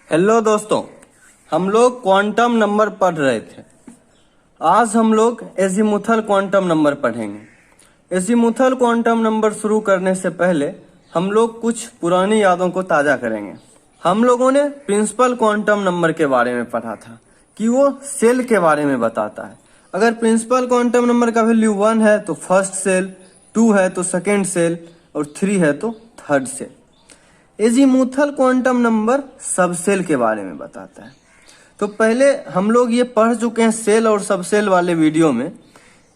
Hello दोस्तों, हम लोग क्वांटम नंबर पढ़ रहे थे। आज हम लोग एजीमुथल क्वांटम नंबर पढ़ेंगे। एजीमुथल क्वांटम नंबर शुरू करने से पहले हम लोग कुछ पुरानी यादों को ताज़ा करेंगे। हम लोगों ने प्रिंसिपल क्वांटम नंबर के बारे में पढ़ा था कि वो सेल के बारे में बताता है। अगर प्रिंसिपल क्वांटम नंबर का वैल्यू 1 है तो फर्स्ट सेल, 2 है तो सेकेंड सेल और 3 है तो third shell. Azimuthal quantum number subshell के बारे में बताता है। तो पहले हम लोग ये पढ़ चुके हैं सेल और सबसेल वाले वीडियो में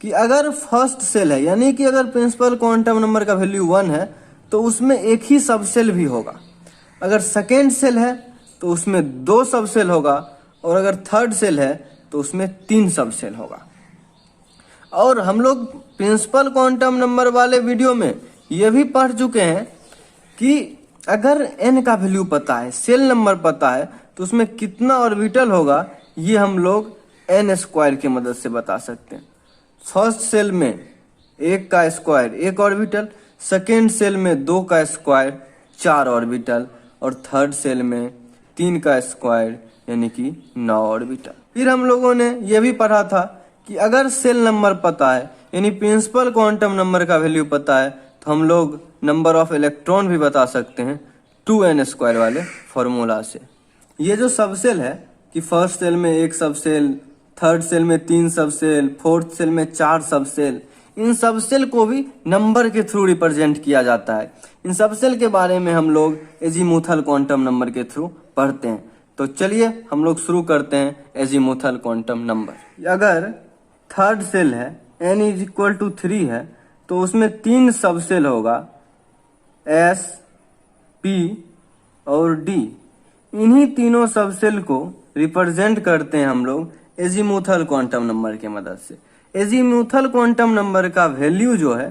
कि अगर फर्स्ट सेल है, यानी कि अगर प्रिंसिपल क्वांटम नंबर का वैल्यू 1 है तो उसमें एक ही सबसेल भी होगा। अगर सेकेंड सेल है तो उसमें 2 सबसेल होगा और अगर थर्ड सेल है तो उसमें 3 सबसेल होगा। और हम लोग प्रिंसिपल क्वांटम नंबर वाले वीडियो में ये भी पढ़ चुके हैं कि अगर n का वैल्यू पता है, सेल नंबर पता है, तो उसमें कितना ऑर्बिटल होगा ये हम लोग n स्क्वायर की मदद से बता सकते हैं। फर्स्ट सेल में 1 का स्क्वायर 1 ऑर्बिटल, सेकेंड सेल में 2 का स्क्वायर 4 ऑर्बिटल और थर्ड सेल में 3 का स्क्वायर यानी कि 9 ऑर्बिटल। फिर हम लोगों ने यह भी पढ़ा था कि अगर सेल नंबर पता है यानी प्रिंसिपल क्वांटम नंबर का वैल्यू पता है तो हम लोग नंबर ऑफ इलेक्ट्रॉन भी बता सकते हैं 2n स्क्वायर वाले फॉर्मूला से। ये जो सबसेल है कि फर्स्ट सेल में 1 सबसेल, थर्ड सेल में 3 सबसेल, फोर्थ सेल में 4 सबसेल, इन सबसेल को भी नंबर के थ्रू रिप्रेजेंट किया जाता है। इन सबसेल के बारे में हम लोग एजीमुथल क्वांटम नंबर के थ्रू पढ़ते हैं। तो चलिए हम लोग शुरू करते हैं एजीमुथल क्वांटम नंबर। अगर थर्ड सेल है n=3 है तो उसमें 3 सबसेल होगा S, P और D। इन्हीं तीनों सबसेल को रिप्रेजेंट करते हैं हम लोग एजीमुथल क्वांटम नंबर की मदद से। एजीमुथल क्वांटम नंबर का वैल्यू जो है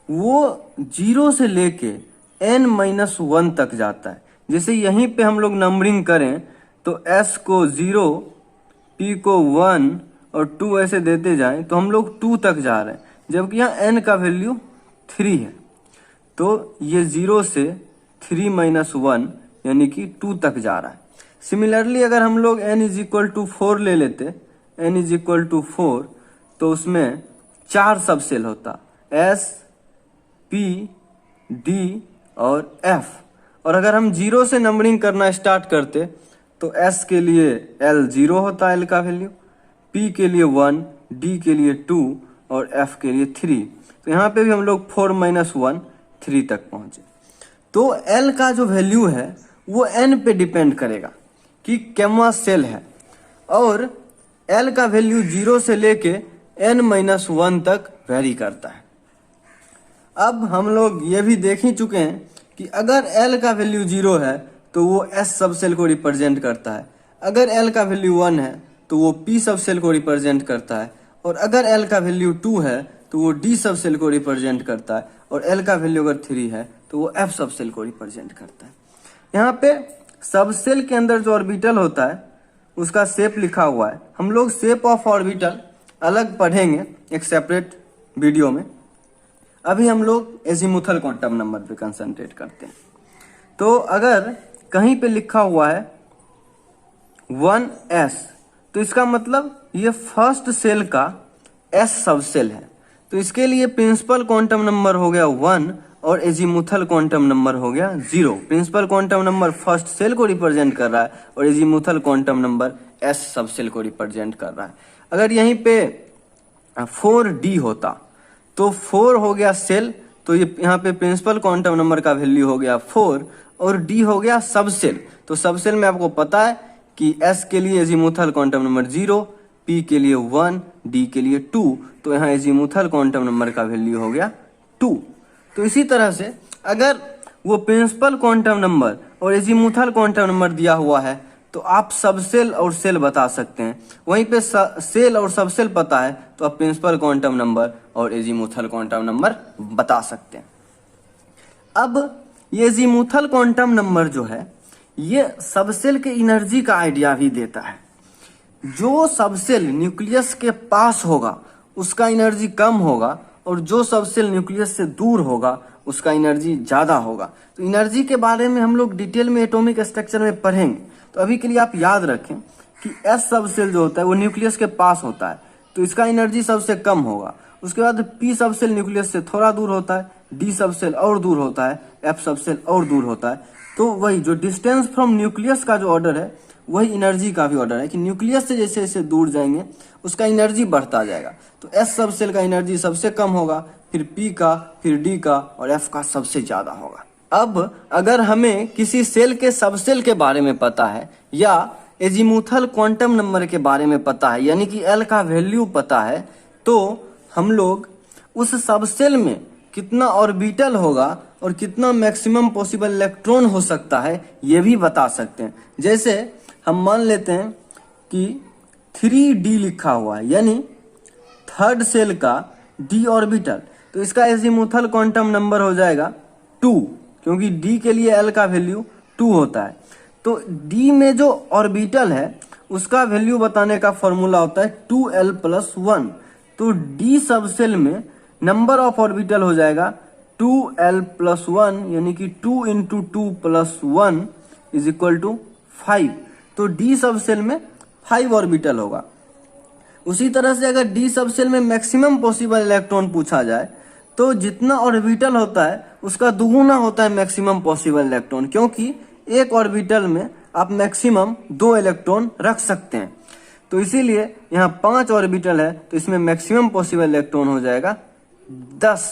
वो 0 से लेके n-1 तक जाता है। जैसे यहीं पे हम लोग नंबरिंग करें तो S को 0, P को 1 और 2 ऐसे देते जाएं तो हम लोग 2 तक जा रहे हैं, जबकि यहाँ n का वैल्यू 3 है तो ये 0 से 3-1 यानी कि 2 तक जा रहा है। सिमिलरली अगर हम लोग n=4 ले लेते, n=4 तो उसमें 4 सबसेल होता S, P, D और F। और अगर हम 0 से नंबरिंग करना स्टार्ट करते तो S के लिए L 0 होता L का वैल्यू, P के लिए 1, D के लिए 2 और F के लिए 3। तो यहाँ पे भी हम लोग 4-1 3 तक पहुंचे। तो L का जो वैल्यू है वो n पे डिपेंड करेगा कि कैमा सेल है और L का वैल्यू 0 से लेके n-1 तक वेरी करता है। अब हम लोग ये भी देख ही चुके हैं कि अगर L का वैल्यू 0 है तो वो S सबसेल को रिप्रेजेंट करता है, अगर L का वैल्यू 1 है तो वो P सबसेल को रिप्रेजेंट करता है और अगर L का वैल्यू 2 है तो वो D सबसेल को रिप्रेजेंट करता है और L का वैल्यू अगर 3 है तो वो F सबसेल को रिप्रेजेंट करता है। यहाँ पे सबसेल के अंदर जो ऑर्बिटल होता है उसका शेप लिखा हुआ है। हम लोग शेप ऑफ ऑर्बिटल अलग पढ़ेंगे एक सेपरेट वीडियो में। अभी हम लोग एजीमुथल क्वांटम नंबर पे कंसंट्रेट करते हैं। तो अगर कहीं पे लिखा हुआ है 1s तो इसका मतलब ये फर्स्ट सेल का S सबसेल है। तो इसके लिए प्रिंसिपल क्वांटम नंबर हो गया 1 और एजीमुथल क्वांटम नंबर हो गया 0। Principal quantum number first shell को रिप्रेजेंट कर रहा है और azimuthal quantum number S subshell को रिप्रेजेंट कर रहा है। अगर यहीं पे 4D होता तो 4 हो गया सेल, तो ये यहाँ पे प्रिंसिपल क्वांटम नंबर का वैल्यू हो गया 4 और D हो गया सबसेल। तो सबसेल में आपको पता है कि S के लिए एजीमुथल क्वांटम नंबर 0, P के लिए 1, D के लिए 2, तो यहाँ एजीमुथल क्वांटम नंबर का वैल्यू हो गया 2। तो इसी तरह से अगर वो प्रिंसिपल क्वांटम नंबर और एजीमुथल क्वांटम नंबर दिया हुआ है तो आप सबसेल और सेल बता सकते हैं। वहीं पे सेल और सबसेल पता है तो आप प्रिंसिपल क्वांटम नंबर और एजीमुथल क्वांटम नंबर बता सकते हैं। अब ये एजीमुथल क्वांटम नंबर जो है ये सबसेल के एनर्जी का आइडिया भी देता है। जो सबसेल न्यूक्लियस के पास होगा उसका एनर्जी कम होगा और जो सबसेल न्यूक्लियस से दूर होगा उसका एनर्जी ज़्यादा होगा। तो एनर्जी के बारे में हम लोग डिटेल में एटॉमिक स्ट्रक्चर में पढ़ेंगे। तो अभी के लिए आप याद रखें कि एस सब सेल जो होता है वो न्यूक्लियस के पास होता है, तो इसका एनर्जी सबसे कम होगा। उसके बाद पी सब सेल न्यूक्लियस से थोड़ा दूर होता है, डी सब सेल और दूर होता है, एफ सब सेल और दूर होता है। तो वही जो डिस्टेंस फ्रॉम न्यूक्लियस का जो ऑर्डर है वही एनर्जी का भी ऑर्डर है कि न्यूक्लियस से जैसे जैसे दूर जाएंगे उसका एनर्जी बढ़ता जाएगा। तो एस सब सेल का एनर्जी सबसे कम होगा, फिर पी का, फिर डी का और एफ का सबसे ज्यादा होगा। अब अगर हमें किसी सेल के सबसेल के बारे में पता है या एजीमुथल क्वांटम नंबर के बारे में पता है, यानी कि एल का वैल्यू पता है, तो हम लोग उस सबसेल में कितना ऑर्बिटल होगा और कितना मैक्सिमम पॉसिबल इलेक्ट्रॉन हो सकता है ये भी बता सकते हैं। जैसे हम मान लेते हैं कि 3d लिखा हुआ है, यानी थर्ड सेल का d ऑर्बिटल, तो इसका एजीमुथल क्वांटम नंबर हो जाएगा 2, क्योंकि d के लिए l का वैल्यू 2 होता है। तो d में जो ऑर्बिटल है उसका वैल्यू बताने का फॉर्मूला होता है 2l+1। तो d सबसेल में नंबर ऑफ ऑर्बिटल हो जाएगा 2l+1, यानी कि 2 × 2+1 = 5। तो डी सबसेल में 5 ऑर्बिटल होगा। उसी तरह से अगर डी सबसेल में मैक्सिमम पॉसिबल इलेक्ट्रॉन पूछा जाए तो जितना ऑर्बिटल होता है उसका दुगुना होता है मैक्सिमम पॉसिबल इलेक्ट्रॉन, क्योंकि एक ऑर्बिटल में आप मैक्सिमम 2 इलेक्ट्रॉन रख सकते हैं। तो इसीलिए यहाँ 5 ऑर्बिटल है, तो इसमें मैक्सिमम पॉसिबल इलेक्ट्रॉन हो जाएगा 10।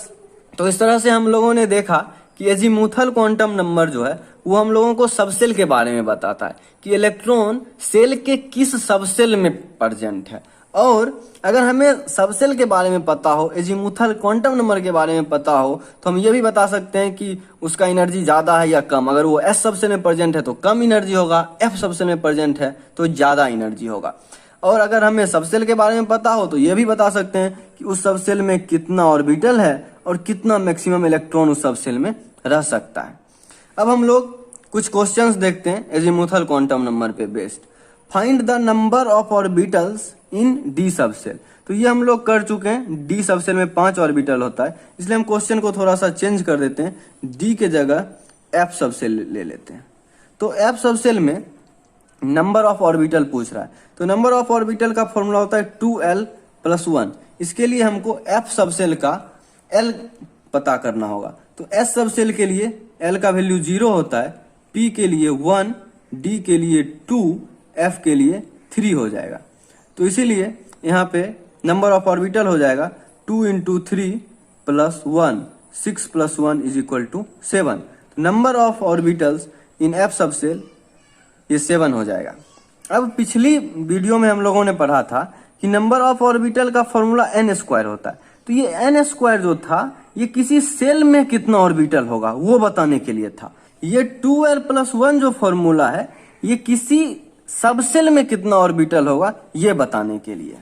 तो इस तरह से हम लोगों ने देखा कि एजीमुथल क्वांटम नंबर जो है वो हम लोगों को सबसेल के बारे में बताता है कि इलेक्ट्रॉन सेल के किस सबसेल में प्रेजेंट है। और अगर हमें सबसेल के बारे में पता हो, एजीमुथल क्वांटम नंबर के बारे में पता हो, तो हम ये भी बता सकते हैं कि उसका एनर्जी ज़्यादा है या कम। अगर वो एस सबसेल में प्रेजेंट है तो कम एनर्जी होगा, एफ सबसेल में प्रेजेंट है तो ज़्यादा एनर्जी होगा। और अगर हमें सबसेल के बारे में पता हो तो ये भी बता सकते हैं कि उस सबसेल में कितना ऑर्बिटल है और कितना मैक्सिमम इलेक्ट्रॉन उस सबसेल में रह सकता है। अब हम लोग कुछ क्वेश्चंस देखते हैं एजीमुथल क्वांटम नंबर पे based. Find the number of orbitals in D subshell. तो ये हम लोग कर चुके हैं। डी सबसेल में 5 ऑर्बिटल होता है, इसलिए हम क्वेश्चन को थोड़ा सा चेंज कर देते हैं, डी के जगह एफ सबसेल ले लेते हैं। तो एफ सबसेल में नंबर ऑफ ऑर्बिटल पूछ रहा है, तो नंबर ऑफ ऑर्बिटल का फॉर्मूला होता है 2l+1। इसके लिए हमको एफ सबसेल का एल पता करना होगा। तो एस सबसेल के लिए एल का वैल्यू 0 होता है, पी के लिए 1, डी के लिए 2, एफ के लिए 3 हो जाएगा। तो इसीलिए यहाँ पे नंबर ऑफ ऑर्बिटल हो जाएगा 2 × 3+1, 6+1 = 7। Number of orbitals in F subshell ये 7 हो जाएगा। अब पिछली वीडियो में हम लोगों ने पढ़ा था कि नंबर ऑफ ऑर्बिटल का फॉर्मूला n² होता है। तो ये n² जो था ये किसी सेल में कितना ऑर्बिटल होगा वो बताने के लिए था। ये 2l+1 जो फॉर्मूला है ये किसी सबसेल में कितना ऑर्बिटल होगा ये बताने के लिए।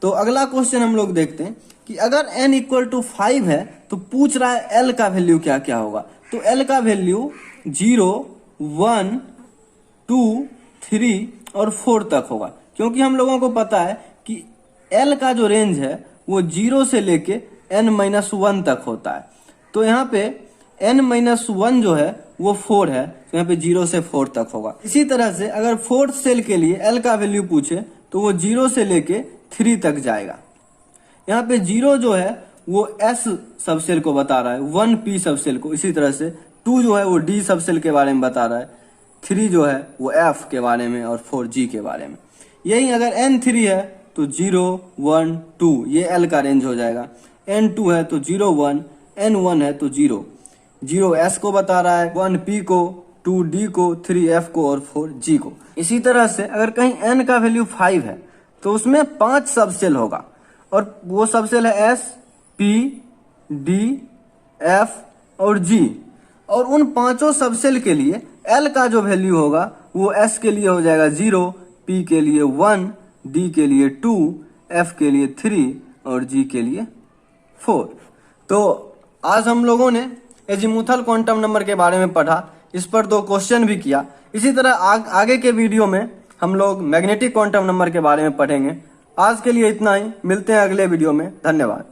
तो अगला क्वेश्चन हम लोग देखते हैं कि अगर n = 5 है तो पूछ रहा है l का वैल्यू क्या क्या होगा। तो l का वैल्यू 0, 1, 2, 3 और 4 तक होगा, क्योंकि हम लोगों को पता है कि l का जो रेंज है वो 0 से लेके n-1 तक होता है। तो यहाँ पे n-1 जो है वो 4 है, तो यहाँ पे 0 से 4 तक होगा। इसी तरह से अगर फोर्थ सेल के लिए l का वैल्यू पूछे तो वो 0 से लेके 3 तक जाएगा। यहाँ पे 0 जो है वो s सबसेल को बता रहा है, 1 p सबसेल को, इसी तरह से 2 जो है वो d सबसेल के बारे में बता रहा है, 3 जो है वो f के बारे में और 4 g के बारे में। यही अगर n3 है तो 0, 1, 2 ये l का रेंज हो जाएगा, n2 है तो 0, 1, n1 है तो 0, 0 s को बता रहा है, 1 p को, 2 d को, 3 f को और 4 g को। इसी तरह से अगर कहीं n का वैल्यू 5 है तो उसमें 5 सबसेल होगा और वो सबसेल है s, p, d, f और g। और उन पांचों सबसेल के लिए l का जो वैल्यू होगा वो s के लिए हो जाएगा 0, p के लिए 1, d के लिए 2, f के लिए 3 और g के लिए 4। तो आज हम लोगों ने एजीमुथल क्वांटम नंबर के बारे में पढ़ा, इस पर 2 क्वेश्चन भी किया। इसी तरह आगे के वीडियो में हम लोग मैग्नेटिक क्वांटम नंबर के बारे में पढ़ेंगे। आज के लिए इतना ही, मिलते हैं अगले वीडियो में। धन्यवाद।